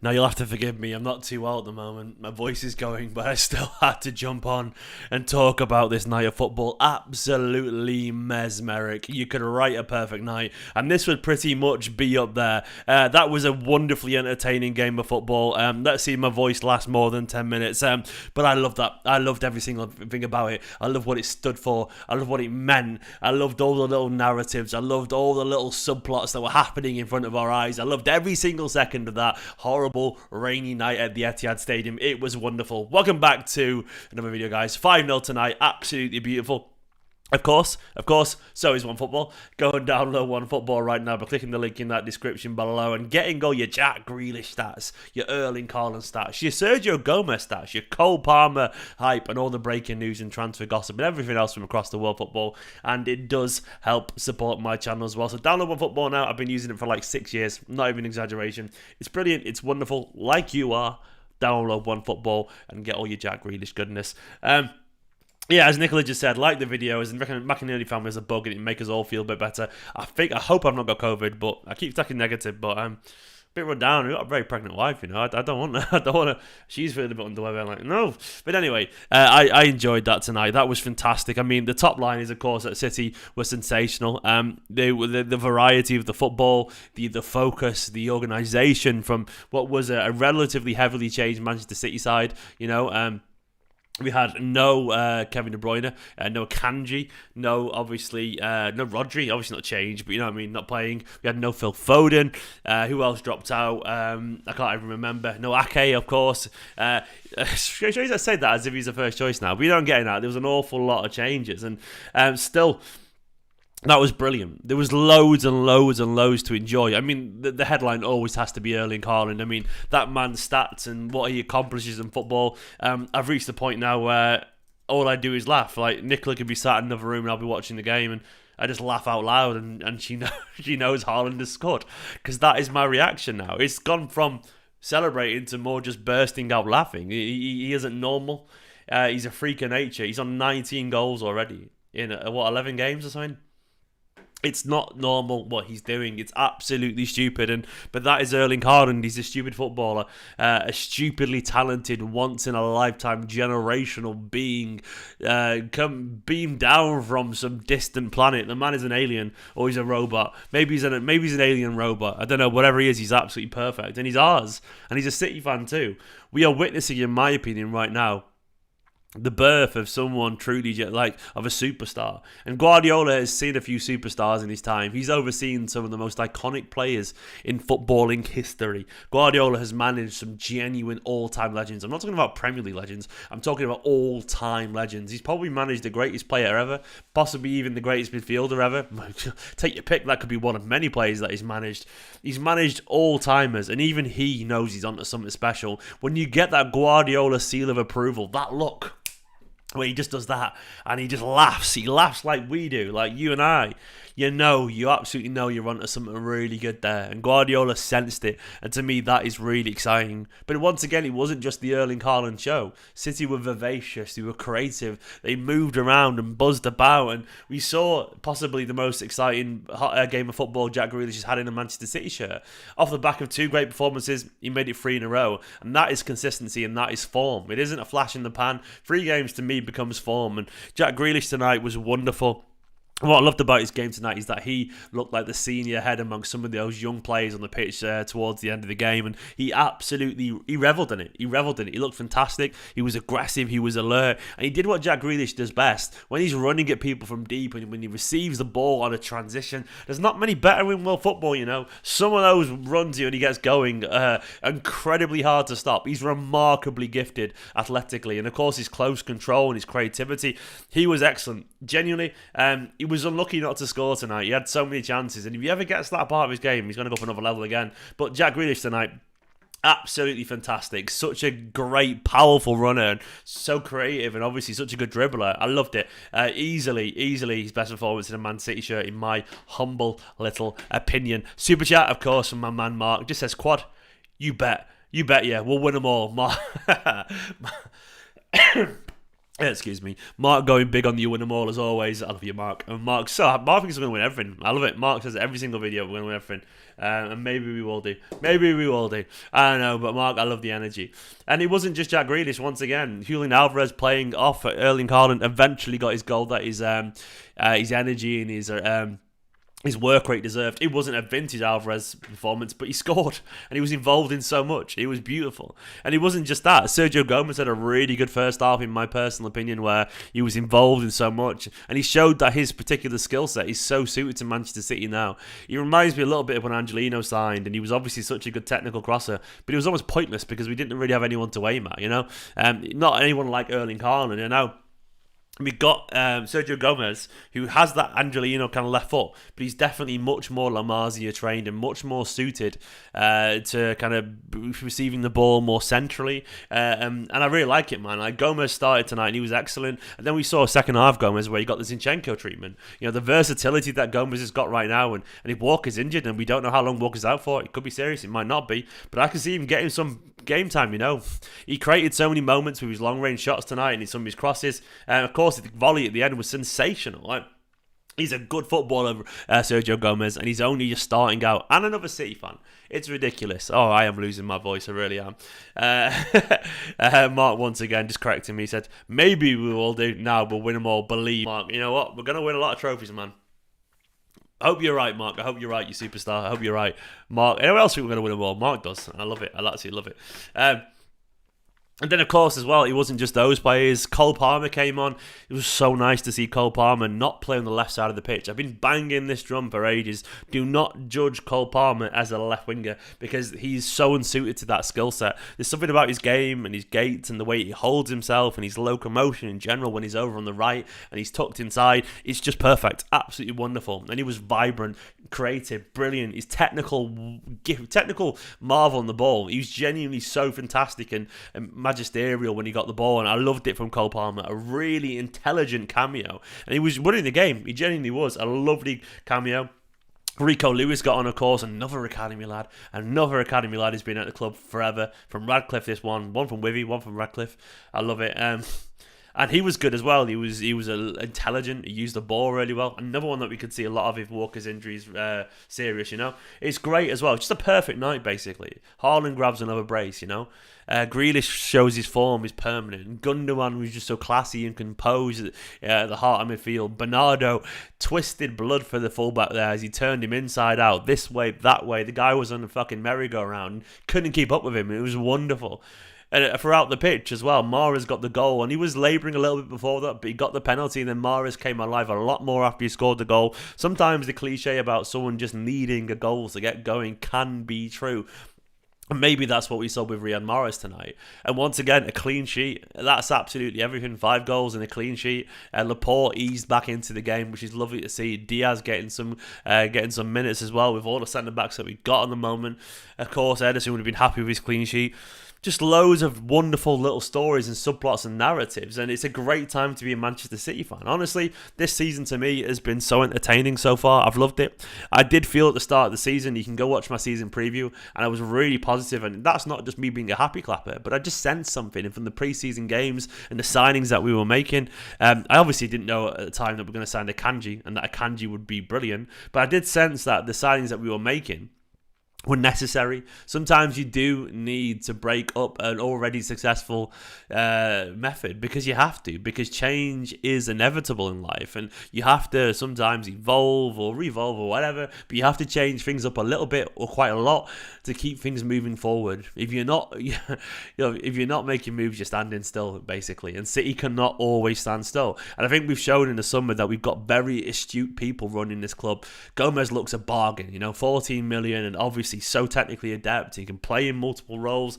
Now you'll have to forgive me, I'm not too well at the moment. My voice is going, but I still had to jump on and talk about this night of football. Absolutely mesmeric. You could write a perfect night, and this would pretty much be up there. That was a wonderfully entertaining game of football. Let's see my voice last more than 10 minutes. But I loved that. I loved every single thing about it. I loved what it stood for. I loved what it meant. I loved all the little narratives. I loved all the little subplots that were happening in front of our eyes. I loved every single second of that horrible rainy night at the Etihad Stadium. It was wonderful. Welcome back to another video, guys. 5-0 tonight. Absolutely beautiful. Of course, so is OneFootball. Go and download OneFootball right now by clicking the link in that description below and getting all your Jack Grealish stats, your Erling Haaland stats, your Sergio Gomez stats, your Cole Palmer hype, and all the breaking news and transfer gossip and everything else from across the world football. And it does help support my channel as well. So download OneFootball now. I've been using it for like 6 years. Not even exaggeration. It's brilliant. It's wonderful. Like you are, download OneFootball and get all your Jack Grealish goodness. Yeah, as Nicola just said, like the videos, and McInerney family is a bug, and it make us all feel a bit better. I hope I've not got COVID, but I keep taking negative. But I'm a bit run down. We've got a very pregnant wife, you know. I don't want to. She's feeling a bit underwear. I'm like, no. But anyway, I enjoyed that tonight. That was fantastic. I mean, the top line is, of course, that City was sensational. The variety of the football, the focus, the organisation from what was a relatively heavily changed Manchester City side, you know. We had no Kevin De Bruyne, no Kanji, no obviously no Rodri, obviously not changed, but you know what I mean, not playing. We had no Phil Foden. Who else dropped out? I can't even remember. No Ake, of course. Strange I say that as if he's the first choice now, but you don't get that. There was an awful lot of changes, and still. That was brilliant. There was loads and loads and loads to enjoy. I mean, the headline always has to be Erling Haaland. I mean, that man's stats and what he accomplishes in football. I've reached the point now where all I do is laugh. Like, Nicola could be sat in another room and I'll be watching the game and I just laugh out loud and she knows Haaland has scored. Because that is my reaction now. It's gone from celebrating to more just bursting out laughing. He isn't normal. He's a freak of nature. He's on 19 goals already in, 11 games or something? It's not normal what he's doing. It's absolutely stupid. But that is Erling Haaland. He's a stupid footballer, a stupidly talented, once in a lifetime, generational being, beamed down from some distant planet. The man is an alien, or he's a robot. Maybe he's an alien robot. I don't know. Whatever he is, he's absolutely perfect, and he's ours. And he's a City fan too. We are witnessing, in my opinion, right now, the birth of someone truly of a superstar. And Guardiola has seen a few superstars in his time. He's overseen some of the most iconic players in footballing history. Guardiola has managed some genuine all-time legends. I'm not talking about Premier League legends. I'm talking about all-time legends. He's probably managed the greatest player ever, possibly even the greatest midfielder ever. Take your pick. That could be one of many players that he's managed. He's managed all-timers, and even he knows he's onto something special. When you get that Guardiola seal of approval, that look, where he just does that and he just laughs. He laughs like we do, like you and I. You absolutely know you're onto something really good there. And Guardiola sensed it. And to me, that is really exciting. But once again, it wasn't just the Erling Haaland show. City were vivacious. They were creative. They moved around and buzzed about. And we saw possibly the most exciting game of football Jack Grealish has had in a Manchester City shirt. Off the back of 2 great performances, he made it 3 in a row. And that is consistency and that is form. It isn't a flash in the pan. 3 games to me becomes form. And Jack Grealish tonight was wonderful. What I loved about his game tonight is that he looked like the senior head amongst some of those young players on the pitch towards the end of the game, and he reveled in it. He looked fantastic. He was aggressive. He was alert, and he did what Jack Grealish does best when he's running at people from deep and when he receives the ball on a transition. There's not many better in world football, you know. Some of those runs when he gets going, incredibly hard to stop. He's remarkably gifted athletically, and of course his close control and his creativity. He was excellent. Genuinely, he was unlucky not to score tonight. He had so many chances, and if he ever gets that part of his game, he's going to go up another level again. But Jack Grealish tonight, absolutely fantastic. Such a great, powerful runner, and so creative, and obviously such a good dribbler. I loved it. Easily his best performance in a Man City shirt, in my humble little opinion. Super chat, of course, from my man Mark. Just says, Quad, you bet, yeah, we'll win them all. Excuse me. Mark going big on you win them all as always. I love you, Mark. And Mark thinks we're going to win everything. I love it. Mark says every single video we're going to win everything. And maybe we will do. Maybe we will do. I don't know, but Mark, I love the energy. And it wasn't just Jack Grealish once again. Julian Alvarez playing off at Erling Haaland eventually got his goal that his energy and his work rate deserved. It wasn't a vintage Alvarez performance, but he scored and he was involved in so much. It was beautiful. And it wasn't just that. Sergio Gomez had a really good first half, in my personal opinion, where he was involved in so much. And he showed that his particular skill set is so suited to Manchester City now. He reminds me a little bit of when Angelino signed, and he was obviously such a good technical crosser, but it was almost pointless because we didn't really have anyone to aim at, Not anyone like Erling Haaland, We got Sergio Gomez, who has that Angelino kind of left foot, but he's definitely much more La Masia trained and much more suited to kind of receiving the ball more centrally. And I really like it, man. Like, Gomez started tonight and he was excellent. And then we saw a second half Gomez where he got the Zinchenko treatment. The versatility that Gomez has got right now. And if Walker's injured and we don't know how long Walker's out for, it could be serious. It might not be. But I can see him getting some game time, He created so many moments with his long-range shots tonight and some of his crosses. Of course, the volley at the end was sensational. He's a good footballer, Sergio Gomez, and he's only just starting out. And another City fan. It's ridiculous. Oh, I am losing my voice. I really am. Mark, once again, just correcting me. He said, maybe we will do. Now we'll win them all. Believe. Mark, you know what? We're going to win a lot of trophies, man. I hope you're right, Mark. I hope you're right, you superstar. I hope you're right. Mark, anyone else think we're going to win them all? Mark does. I love it. I absolutely love it. And then, of course, as well, it wasn't just those players. Cole Palmer came on. It was so nice to see Cole Palmer not play on the left side of the pitch. I've been banging this drum for ages. Do not judge Cole Palmer as a left winger because he's so unsuited to that skill set. There's something about his game and his gait and the way he holds himself and his locomotion in general when he's over on the right and he's tucked inside. It's just perfect. Absolutely wonderful. And he was vibrant, creative, brilliant. His technical marvel on the ball. He was genuinely so fantastic and magisterial when he got the ball, and I loved it from Cole Palmer. A really intelligent cameo, and he was winning the game. He genuinely was a lovely cameo. Rico Lewis got on, of course, another academy lad. Who's been at the club forever. From Radcliffe, this one from Wivy, one from Radcliffe. I love it. And he was good as well. He was intelligent. He used the ball really well. Another one that we could see a lot of if Walker's injuries serious. It's great as well. Just a perfect night, basically. Haaland grabs another brace. Grealish shows his form is permanent. Gundogan was just so classy and composed at the heart of midfield. Bernardo twisted blood for the fullback there as he turned him inside out, this way, that way. The guy was on the fucking merry-go-round. Couldn't keep up with him. It was wonderful. And throughout the pitch as well, Mahrez got the goal, and he was labouring a little bit before that, but he got the penalty, and then Mahrez came alive a lot more after he scored the goal. Sometimes the cliche about someone just needing a goal to get going can be true. And maybe that's what we saw with Riyad Mahrez tonight. And once again, a clean sheet. That's absolutely everything. 5 goals and a clean sheet. Laporte eased back into the game, which is lovely to see. Diaz getting some minutes as well with all the centre-backs that we got at the moment. Of course, Ederson would have been happy with his clean sheet. Just loads of wonderful little stories and subplots and narratives, and it's a great time to be a Manchester City fan. Honestly, this season to me has been so entertaining so far. I've loved it. I did feel at the start of the season, you can go watch my season preview, and I was really positive, and that's not just me being a happy clapper, but I just sensed something from the pre-season games and the signings that we were making. I obviously didn't know at the time that we were going to sign Akanji, and that Akanji would be brilliant, but I did sense that the signings that we were making were necessary. Sometimes you do need to break up an already successful method because you have to, because change is inevitable in life, and you have to sometimes evolve or revolve or whatever, but you have to change things up a little bit or quite a lot to keep things moving forward. If you're not if you're not making moves, you're standing still, basically, and City cannot always stand still. And I think we've shown in the summer that we've got very astute people running this club. Gomez looks a bargain, 14 million, and obviously so technically adept. He can play in multiple roles.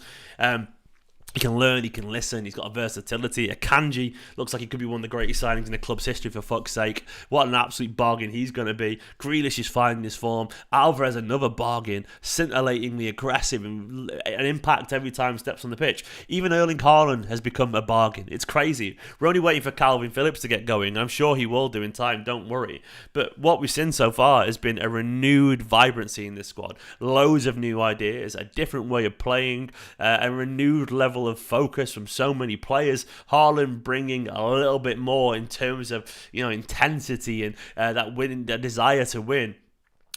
He can learn, he can listen, he's got a versatility. Akanji looks like he could be one of the greatest signings in the club's history, for fuck's sake. What an absolute bargain he's going to be. Grealish is finding his form. Alvarez, another bargain, scintillatingly aggressive and an impact every time he steps on the pitch. Even Erling Haaland has become a bargain. It's crazy. We're only waiting for Calvin Phillips to get going. I'm sure he will do in time, don't worry. But what we've seen so far has been a renewed vibrancy in this squad. Loads of new ideas, a different way of playing, a renewed level level of focus from so many players. Haaland bringing a little bit more in terms of, intensity and that desire to win.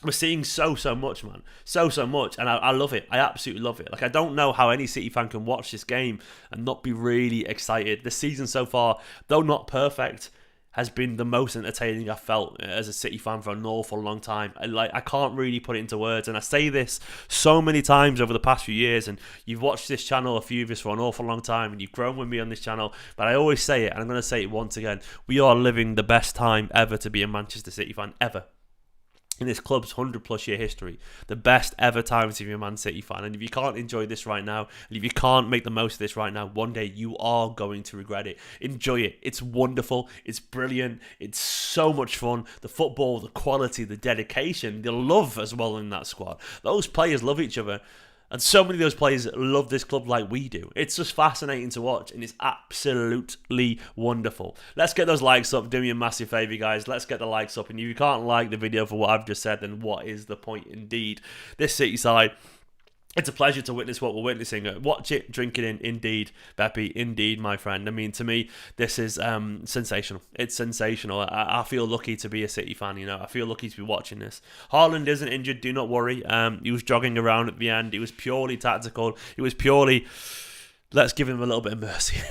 We're seeing so much, man. So much. And I love it. I absolutely love it. Like, I don't know how any City fan can watch this game and not be really excited. The season so far, though not perfect, has been the most entertaining I've felt as a City fan for an awful long time. I can't really put it into words. And I say this so many times over the past few years. And you've watched this channel, a few of us, for an awful long time. And you've grown with me on this channel. But I always say it, and I'm going to say it once again. We are living the best time ever to be a Manchester City fan, ever. In this club's 100+ year history, the best ever time to be a Man City fan. And if you can't enjoy this right now, and if you can't make the most of this right now, one day you are going to regret it. Enjoy it. It's wonderful. It's brilliant. It's so much fun. The football, the quality, the dedication, the love as well in that squad. Those players love each other. And so many of those players love this club like we do. It's just fascinating to watch, and it's absolutely wonderful. Let's get those likes up. Do me a massive favour, guys. Let's get the likes up. And if you can't like the video for what I've just said, then what is the point indeed? This City side, it's a pleasure to witness what we're witnessing. Watch it, drink it in. Indeed, Beppe, indeed, my friend. I mean, to me, this is sensational. It's sensational. I feel lucky to be a City fan, I feel lucky to be watching this. Haaland isn't injured, do not worry. He was jogging around at the end. It was purely tactical. It was purely, let's give him a little bit of mercy.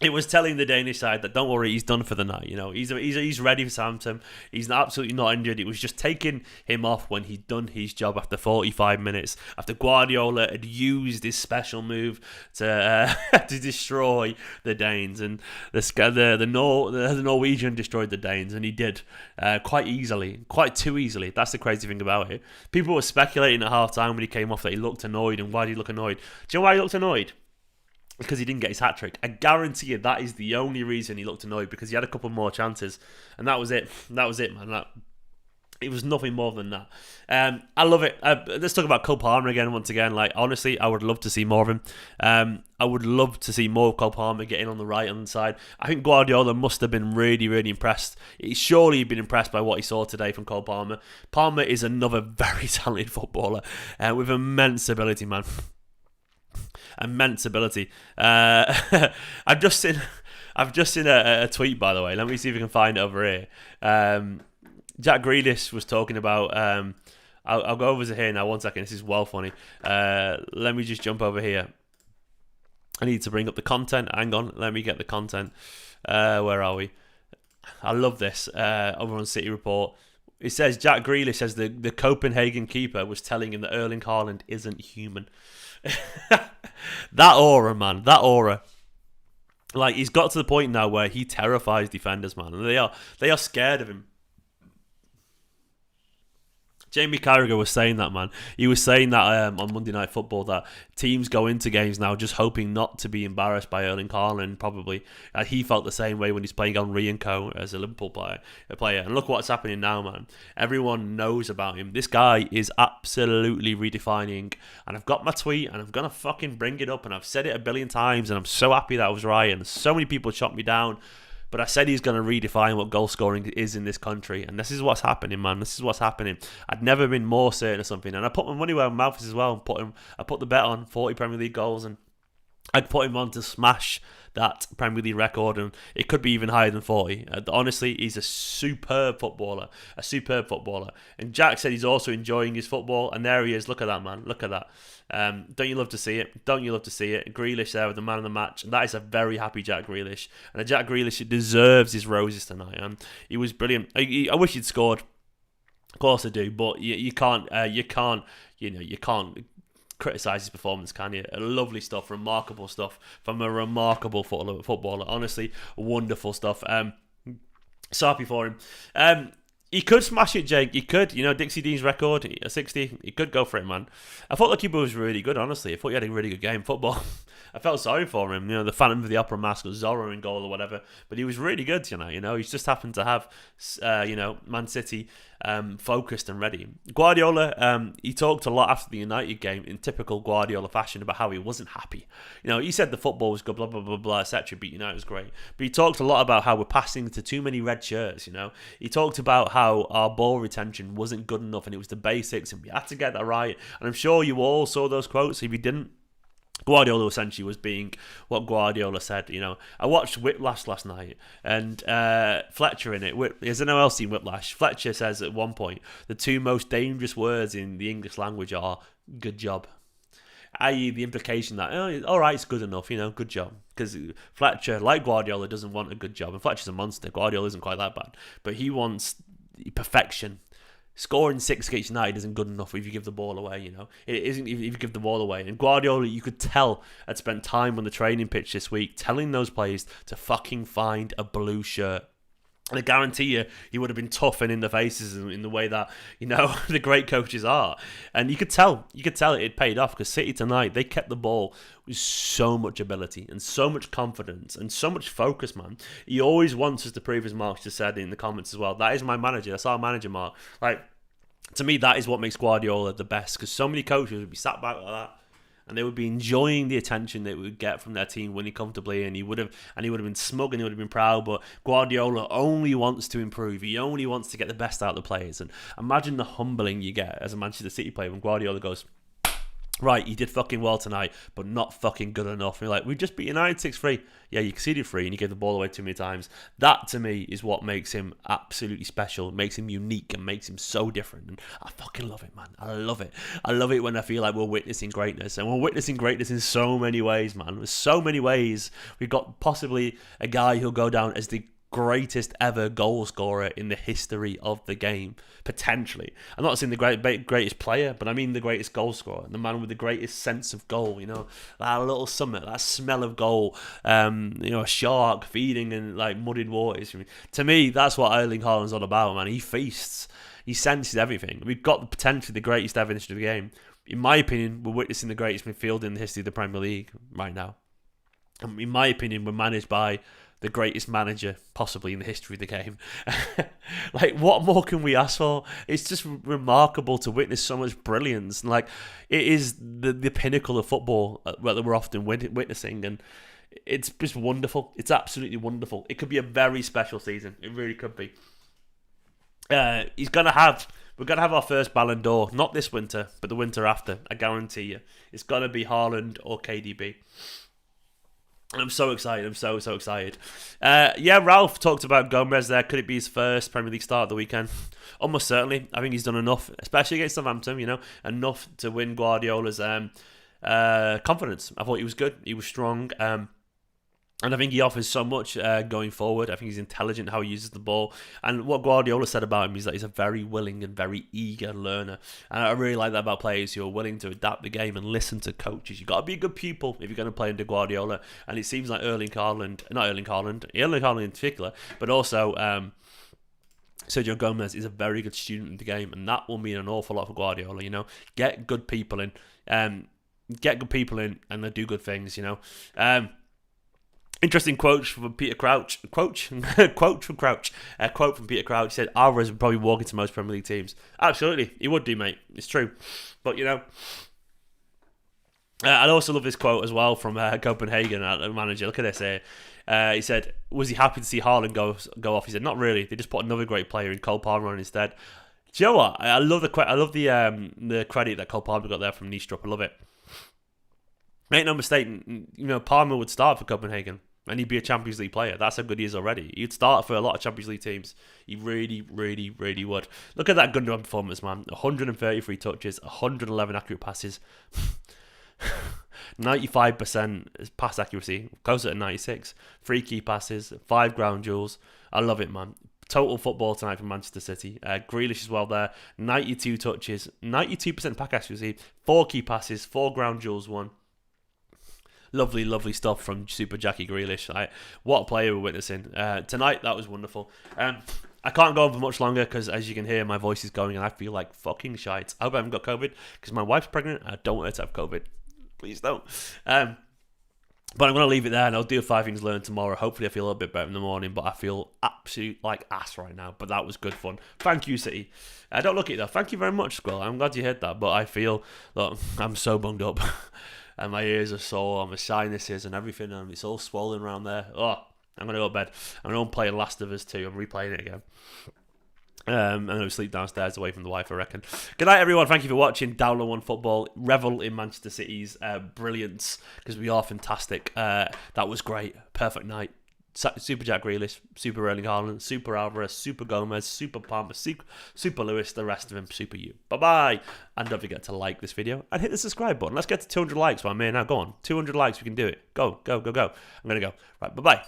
It was telling the Danish side that don't worry, he's done for the night. He's ready for Southampton. He's absolutely not injured. It was just taking him off when he'd done his job after 45 minutes. After Guardiola had used his special move to to destroy the Danes, and the Norwegian destroyed the Danes, and he did quite easily, quite too easily. That's the crazy thing about it. People were speculating at half time when he came off that he looked annoyed, and why did he look annoyed? Do you know why he looked annoyed? Because he didn't get his hat-trick. I guarantee you that is the only reason he looked annoyed, because he had a couple more chances, and that was it. That was it, man. It was nothing more than that. I love it. Let's talk about Cole Palmer again, once again. Like, honestly, I would love to see more of him. I would love to see more of Cole Palmer getting on the right-hand side. I think Guardiola must have been really, really impressed. He's surely been impressed by what he saw today from Cole Palmer. Palmer is another very talented footballer with immense ability, man. Immense ability. I've just seen a tweet, by the way. Let me see if we can find it over here. Jack Grealish was talking about. I'll go over to here now. 1 second. This is well funny. Let me just jump over here. I need to bring up the content. Hang on. Let me get the content. Where are we? I love this. Over on City Report. It says Jack Grealish says the Copenhagen keeper was telling him that Erling Haaland isn't human. That aura, man. That aura. Like, he's got to the point now where he terrifies defenders, man. And they are scared of him. Jamie Carragher was saying that, man. He was saying that on Monday Night Football, that teams go into games now just hoping not to be embarrassed by Erling Haaland, probably. He felt the same way when he's playing Henry and Co. as a Liverpool player. And look what's happening now, man. Everyone knows about him. This guy is absolutely redefining. And I've got my tweet, and I'm going to fucking bring it up. And I've said it a billion times, and I'm so happy that I was right. And so many people shot me down. But I said he's going to redefine what goal scoring is in this country. And this is what's happening, man. This is what's happening. I'd never been more certain of something. And I put my money where my mouth is as well. I put the bet on 40 Premier League goals. And I'd put him on to smash that Premier League record. And it could be even higher than 40. Honestly, he's a superb footballer. A superb footballer. And Jack said he's also enjoying his football. And there he is. Look at that, man. Look at that. Don't you love to see it? Don't you love to see it? Grealish there with the man of the match. And that is a very happy Jack Grealish. And a Jack Grealish deserves his roses tonight. He was brilliant. I wish he'd scored. Of course I do. But you can't criticise his performance, can you? Lovely stuff. Remarkable stuff from a remarkable footballer. Honestly, wonderful stuff. So happy for him. He could smash it, Jake. He could. Dixie Dean's record, 60. He could go for it, man. I thought the keeper was really good, honestly. I thought he had a really good game. Football. I felt sorry for him. The Phantom of the Opera mask, or Zorro in goal or whatever. But he was really good, He's just happened to have, Man City focused and ready. Guardiola, he talked a lot after the United game in typical Guardiola fashion about how he wasn't happy. He said the football was good, blah, blah, blah, blah, etc. But United was great. But he talked a lot about how we're passing to too many red shirts, He talked about how our ball retention wasn't good enough and it was the basics and we had to get that right. And I'm sure you all saw those quotes. If you didn't, Guardiola essentially was being what Guardiola said. I watched Whiplash last night, and Fletcher in it. Has anyone else seen Whiplash? Fletcher says at one point the two most dangerous words in the English language are "good job," i.e. the implication that all right, it's good enough, good job. Because Fletcher, like Guardiola, doesn't want a good job, and Fletcher's a monster. Guardiola isn't quite that bad, but he wants perfection. Scoring 6 against United isn't good enough if you give the ball away, It isn't if you give the ball away. And Guardiola, you could tell, had spent time on the training pitch this week telling those players to fucking find a blue shirt. And I guarantee you, he would have been tough and in the faces in the way that, the great coaches are. And you could tell it paid off, because City tonight, they kept the ball with so much ability and so much confidence and so much focus, man. He always wants us to prove, as Mark just said in the comments as well, that is my manager. That's our manager, Mark. Like, to me, that is what makes Guardiola the best, because so many coaches would be sat back like that, and they would be enjoying the attention they would get from their team winning comfortably, and he would have been smug and he would have been proud. But Guardiola only wants to improve. He only wants to get the best out of the players. And imagine the humbling you get as a Manchester City player when Guardiola goes, right, you did fucking well tonight, but not fucking good enough. And you're like, we just beat United 6-3. Yeah, you conceded 3 and you gave the ball away too many times. That, to me, is what makes him absolutely special, makes him unique, and makes him so different. And I fucking love it, man. I love it. I love it when I feel like we're witnessing greatness. And we're witnessing greatness in so many ways, man. There's so many ways. We've got possibly a guy who'll go down as the greatest ever goal scorer in the history of the game, potentially. I'm not saying the greatest player, but I mean the greatest goal scorer, the man with the greatest sense of goal. That little summit, that smell of goal. A shark feeding in like muddied waters. To me, that's what Erling Haaland's all about, man. He feasts, he senses everything. We've got the potentially the greatest ever in the history of the game. In my opinion, we're witnessing the greatest midfield in the history of the Premier League right now. In my opinion, we're managed by the greatest manager possibly in the history of the game. Like, what more can we ask for? It's just remarkable to witness so much brilliance. And like, it is the pinnacle of football that we're often witnessing, and it's just wonderful. It's absolutely wonderful. It could be a very special season. It really could be. We're gonna have our first Ballon d'Or, not this winter, but the winter after. I guarantee you, it's gonna be Haaland or KDB. I'm so excited. I'm so excited. Ralph talked about Gomez there. Could it be his first Premier League start of the weekend? Almost certainly. I think he's done enough, especially against Southampton, enough to win Guardiola's confidence. I thought he was good. He was strong. And I think he offers so much going forward. I think he's intelligent how he uses the ball. And what Guardiola said about him is that he's a very willing and very eager learner. And I really like that about players who are willing to adapt the game and listen to coaches. You've got to be a good pupil if you're going to play under Guardiola. And it seems like Erling Haaland in particular, but also Sergio Gomez is a very good student in the game. And that will mean an awful lot for Guardiola, Get good people in. And they do good things, Interesting quote from Peter Crouch. Quote from Crouch. A quote from Peter Crouch. He said, Alvarez would probably walk into most Premier League teams. Absolutely. He would do, mate. It's true. But, I also love this quote as well from Copenhagen, the manager. Look at this here. He said, was he happy to see Haaland go off? He said, not really. They just put another great player in, Cole Palmer, on instead. Do you know what? I love the credit that Cole Palmer got there from Nistrup. I love it. Make no mistake, Palmer would start for Copenhagen. And he'd be a Champions League player. That's how good he is already. He'd start for a lot of Champions League teams. He really, really, really would. Look at that Gundogan performance, man. 133 touches, 111 accurate passes, 95% pass accuracy, closer to 96. 3 key passes, 5 ground duels. I love it, man. Total football tonight from Manchester City. Grealish as well there. 92 touches, 92% pass accuracy, 4 key passes, 4 ground duels won. Lovely, lovely stuff from Super Jackie Grealish. What a player we're witnessing. Tonight, that was wonderful. I can't go on for much longer because, as you can hear, my voice is going and I feel like fucking shite. I hope I haven't got COVID because my wife's pregnant. I don't want her to have COVID. Please don't. But I'm going to leave it there and I'll do a 5 things learned tomorrow. Hopefully I feel a little bit better in the morning, but I feel absolute like ass right now. But that was good fun. Thank you, City. Don't look at it though. Thank you very much, Squirrel. I'm glad you heard that, but I feel that I'm so bunged up. And my ears are sore, and my sinuses and everything, and it's all swollen around there. Oh, I'm going to go to bed. I'm going to play Last of Us 2. I'm replaying it again. I'm going to sleep downstairs away from the wife, I reckon. Good night, everyone. Thank you for watching Download One Football. Revel in Manchester City's brilliance, because we are fantastic. That was great. Perfect night. Super Jack Grealish, Super Erling Haaland, Super Alvarez, Super Gomez, Super Palmer, Super Lewis, the rest of them, Super you. Bye-bye. And don't forget to like this video and hit the subscribe button. Let's get to 200 likes while I'm here now. Go on. 200 likes, we can do it. Go, go, go, go. I'm going to go. Right, bye-bye.